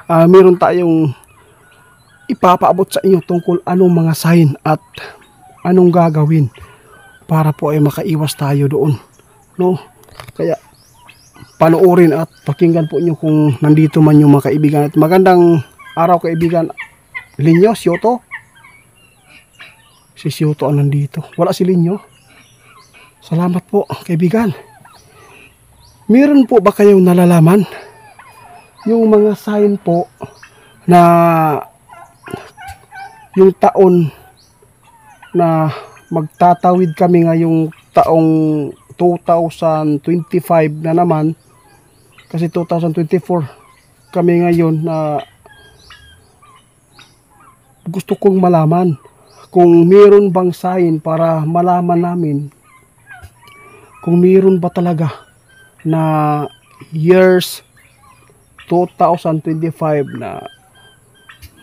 meron tayong ipapaabot sa inyo tungkol anong mga sign at anong gagawin para po ay makaiwas tayo doon, no? Kaya panoorin at pakinggan po inyo kung nandito man yung mga kaibigan. At magandang araw kaibigan. Linyo, Syoto? Si Syoto ang nandito. Wala si Linyo. Salamat po kaibigan. Meron po ba kayong nalalaman yung mga sign po na yung taon na magtatawid kami ngayong taong 2025 na naman, kasi 2024 kami ngayon, na gusto kong malaman kung meron bang sign para malaman namin kung meron ba talaga na years 2025 na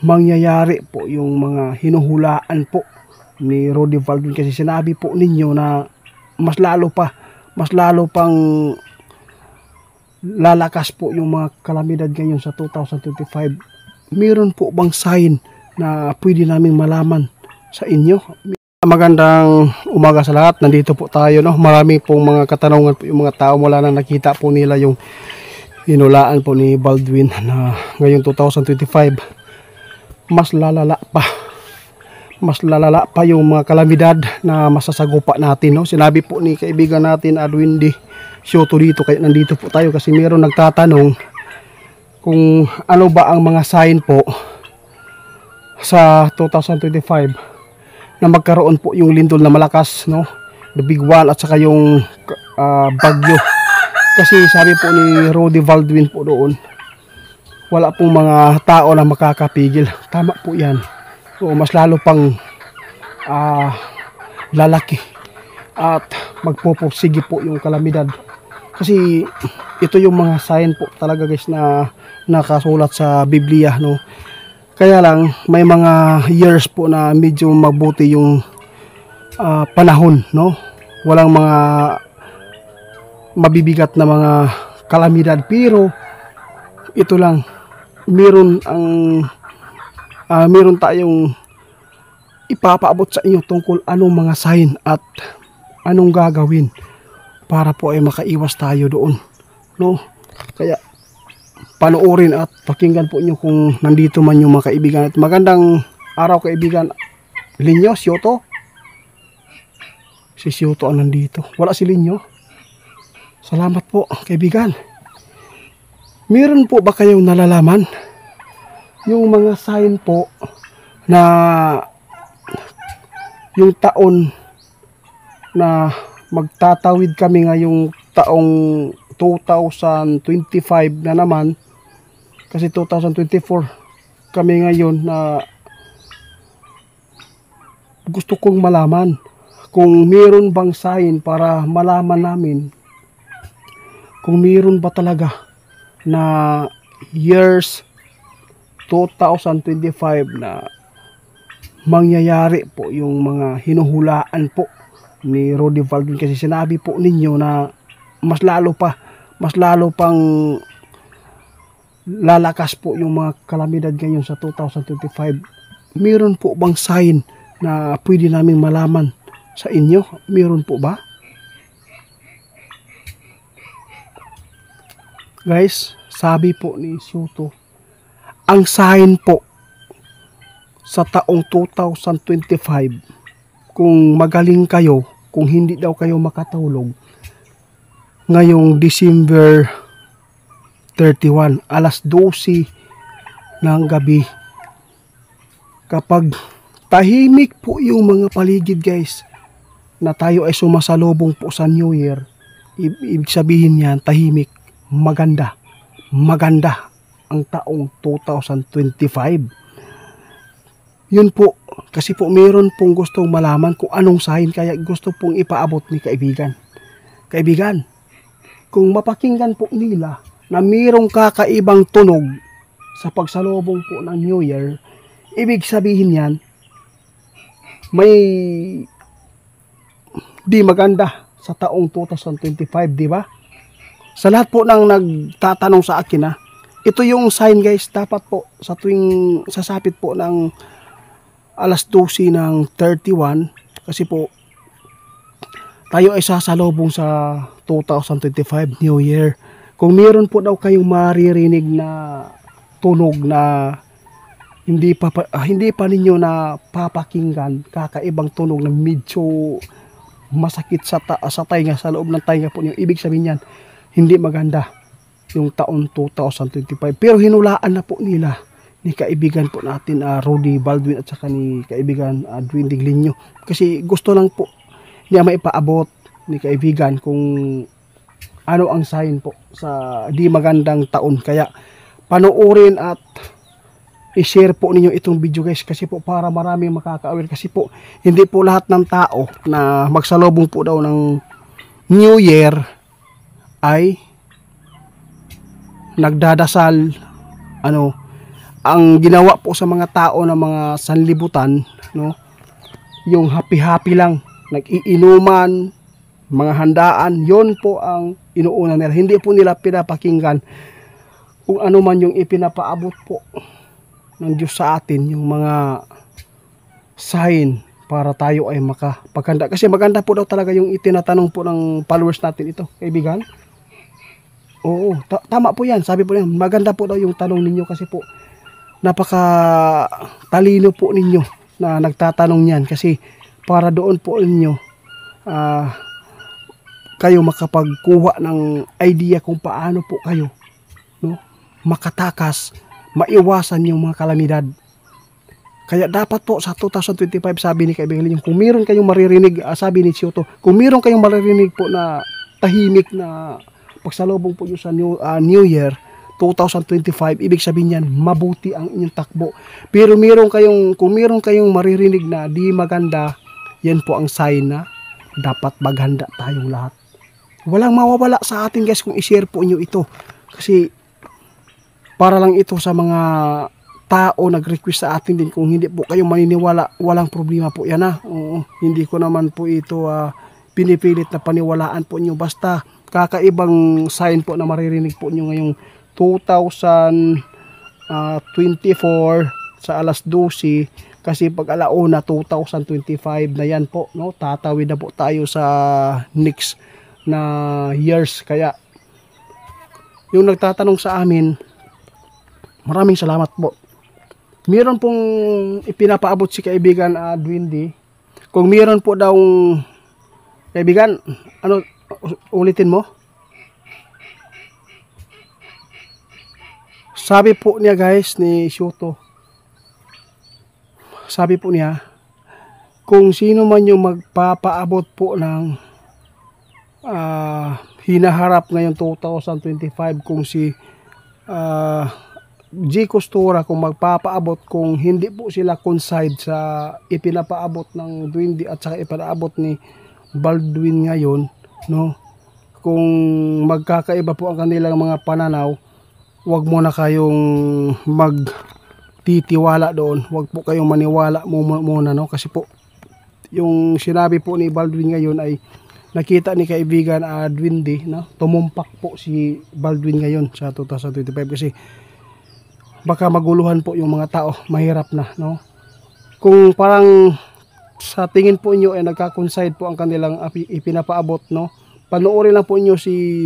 mangyayari po yung mga hinuhulaan po ni Roddy Valdwin. Kasi sinabi po ninyo na mas lalo pang lalakas po yung mga kalamidad ngayon sa 2025. Meron po bang sign na pwede naming malaman sa inyo? Magandang umaga sa lahat. Nandito po tayo, no? Marami pong mga katanungan po yung mga tao mula na nakita po nila yung hinulaan po ni Valdwin na ngayon 2025 mas lalala pa yung mga kalamidad na masasagupa natin, no? Sinabi po ni kaibigan natin Adwindi Syoto dito, kaya nandito po tayo kasi meron nagtatanong kung ano ba ang mga sign po sa 2025 na magkaroon po yung lindol na malakas, no? The big one at saka yung bagyo. Kasi sabi po ni Roddy Valdwin po doon, wala pong mga tao na makakapigil. Tama po yan. So, mas lalo pang lalaki at magpupursige po yung kalamidad. Kasi ito yung mga sign po talaga guys na nakasulat sa Biblia, no? Kaya lang may mga years po na medyo mabuti yung panahon, no? Walang mga mabibigat na mga kalamidad, pero ito lang, meron tayong ipapaabot sa inyo tungkol anong mga sign at anong gagawin para po ay makaiwas tayo doon, no? Kaya panoorin at pakinggan po inyo kung nandito man yung mga kaibigan. At magandang araw kaibigan. Linyo, Syoto? Si Syoto ang nandito. Wala si Linyo. Salamat po kaibigan. Meron po ba kayong nalalaman yung mga sign po na yung taon na magtatawid kami ngayong taong 2025 na naman, kasi 2024 kami ngayon, na gusto kong malaman kung meron bang sign para malaman namin kung meron ba talaga na years 2025 na mangyayari po yung mga hinuhulaan po ni Roddy Valdwin. Kasi sinabi po ninyo na mas lalo pang lalakas po yung mga kalamidad ngayon sa 2025. Meron po bang sign na pwede naming malaman sa inyo? Meron po ba? Guys, sabi po ni Syoto, ang sign po sa taong 2025, kung magaling kayo, kung hindi daw kayo makatulog ngayong December 31, alas 12 ng gabi, kapag tahimik po yung mga paligid guys, na tayo ay sumasalubong po sa New Year, ibig sabihin yan, tahimik, maganda ang taong 2025. Yun po, kasi po meron pong gustong malaman kung anong sign, kaya gusto pong ipaabot ni kaibigan. Kaibigan, kung mapakinggan po nila na mayroong kakaibang tunog sa pagsalubong po ng New Year, ibig sabihin yan, may di maganda sa taong 2025, di ba? Sa lahat po ng nagtatanong sa akin, ito yung sign guys, dapat po sa tuwing sasapit po ng alas 12 ng 31, kasi po tayo ay sasalubong sa 2025 New Year. Kung meron po daw kayong maririnig na tunog na hindi pa ninyo na papakinggan, kakaibang tunog na medyo masakit sa tainga, sa loob ng tainga po niyo, ibig sabihin yan, hindi maganda yung taon 2025. Pero hinulaan na po nila ni kaibigan po natin Rudy Baldwin at saka ni kaibigan Dwinding Linyo, kasi gusto lang po niya maipaabot ni kaibigan kung ano ang sign po sa di magandang taon. Kaya panoorin at i-share po ninyo itong video guys, kasi po para marami makaka-aware, kasi po hindi po lahat ng tao na magsalubong po daw ng New Year ay nagdadasal. Ang ginawa po sa mga tao na mga sanlibutan, no, yung happy lang, nag-iinuman, mga handaan, yon po ang inuuna nila. Hindi po nila pinapakinggan kung ano man yung ipinapaabot po ng Diyos sa atin, yung mga sign para tayo ay makapaganda. Kasi maganda po daw talaga yung itinatanong po ng followers natin ito, kaibigan. Oo, tama po yan. Sabi po yan, maganda po daw yung tanong ninyo, kasi po napaka talino po ninyo na nagtatanong yan, kasi para doon po ninyo kayo makapagkuha ng idea kung paano po kayo, no, makatakas, maiwasan yung mga kalamidad. Kaya dapat po sa 2025, sabi ni kaibigan ninyo, kung meron kayong maririnig, sabi ni Chioto, kung meron kayong maririnig po na tahimik na pagsalubong po nyo sa New Year 2025, ibig sabihin yan, mabuti ang inyong takbo. Pero kung meron kayong maririnig na di maganda, yan po ang sign na dapat maghanda tayong lahat. Walang mawawala sa atin guys kung i-share po nyo ito, kasi para lang ito sa mga tao nag-request sa atin din. Kung hindi po kayo maniniwala, walang problema po yan hindi ko naman po ito pinipilit na paniwalaan po nyo, basta kakaibang sign po na maririnig po nyo ngayong 2024 sa alas 12, kasi pag alauna 2025 na yan po, no, tatawid na po tayo sa next na years. Kaya yung nagtatanong sa amin, maraming salamat po. Meron pong ipinapaabot si kaibigan Dwindy. Kung meron po daw kaibigan, ulitin mo. Sabi po niya guys ni Shoto, sabi po niya, kung sino man yung magpapaabot po ng hinaharap ngayong 2025, kung si G. Costura, kung magpapaabot, kung hindi po sila coincide sa ipinapaabot ng Dwindy at saka ipinaabot ni Baldwin ngayon, no, kung magkakaiba po ang kanilang mga pananaw, wag mo na kayong magtitiwala doon, wag po kayong maniwala muna, no, kasi po yung sinabi po ni Baldwin ngayon ay nakita ni kaibigan Dwindy, no, tumumpak po si Baldwin ngayon sa 2025, kasi baka maguluhan po yung mga tao, mahirap na, no. Kung parang sa tingin po niyo ay nagka-coincide po ang kanilang ipinapaabot, no, panoorin lang po niyo si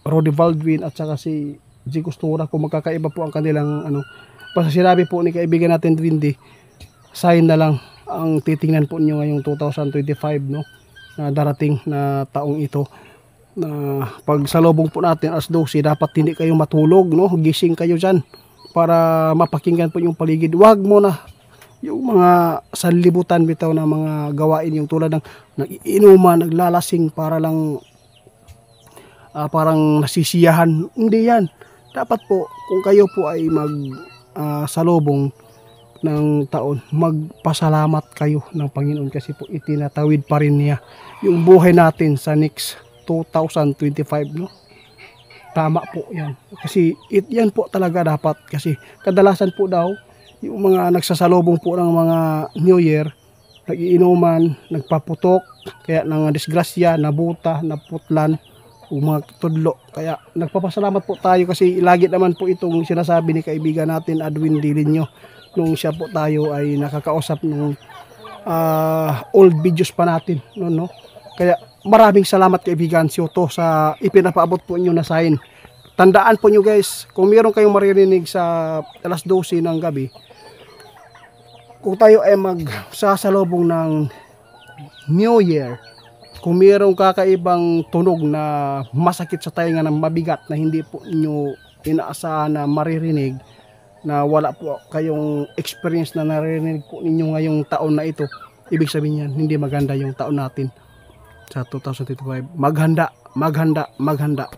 Rudy Baldwin at saka si G. Costura, kung magkakaiba po ang kanilang basta sinabi po ni kaibigan natin Dwindy, sign na lang ang titingnan po niyo ngayong 2025, no, na darating na taong ito, na pag salubong po natin as 12, dapat hindi kayo matulog, no, gising kayo dyan para mapakinggan po yung paligid. Wag mo na yung mga sanlibutan bitaw na mga gawain, yung tulad ng nag-iinuman, naglalasing para lang parang nasisiyahan. Hindi yan. Dapat po kung kayo po ay salubong ng taon, magpasalamat kayo ng Panginoon, kasi po itinatawid pa rin niya yung buhay natin sa next 2025, no. Tama po yan, kasi yan po talaga dapat, kasi kadalasan po daw yung mga nagsasalubong po ng mga New Year, nagiinuman, nagpaputok, kaya nang disgrasya, nabuta, naputlan, o mga tudlo. Kaya nagpapasalamat po tayo kasi lagi naman po itong sinasabi ni kaibigan natin Adwin Dilinyo nung siya po tayo ay nakakausap nung old videos pa natin no. Kaya maraming salamat kaibigan Sioto sa ipinapaabot po inyo na sign. Tandaan po nyo guys, kung meron kayong maririnig sa alas 12 ng gabi, kung tayo ay magsasalubong ng New Year, kung mayroong kakaibang tunog na masakit sa tainga ng mabigat na hindi po inyo inaasahan na maririnig, na wala po kayong experience na naririnig po ninyo ngayong taon na ito, ibig sabihin yan, hindi maganda yung taon natin sa 2025. Maghanda.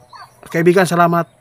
Kaibigan, salamat.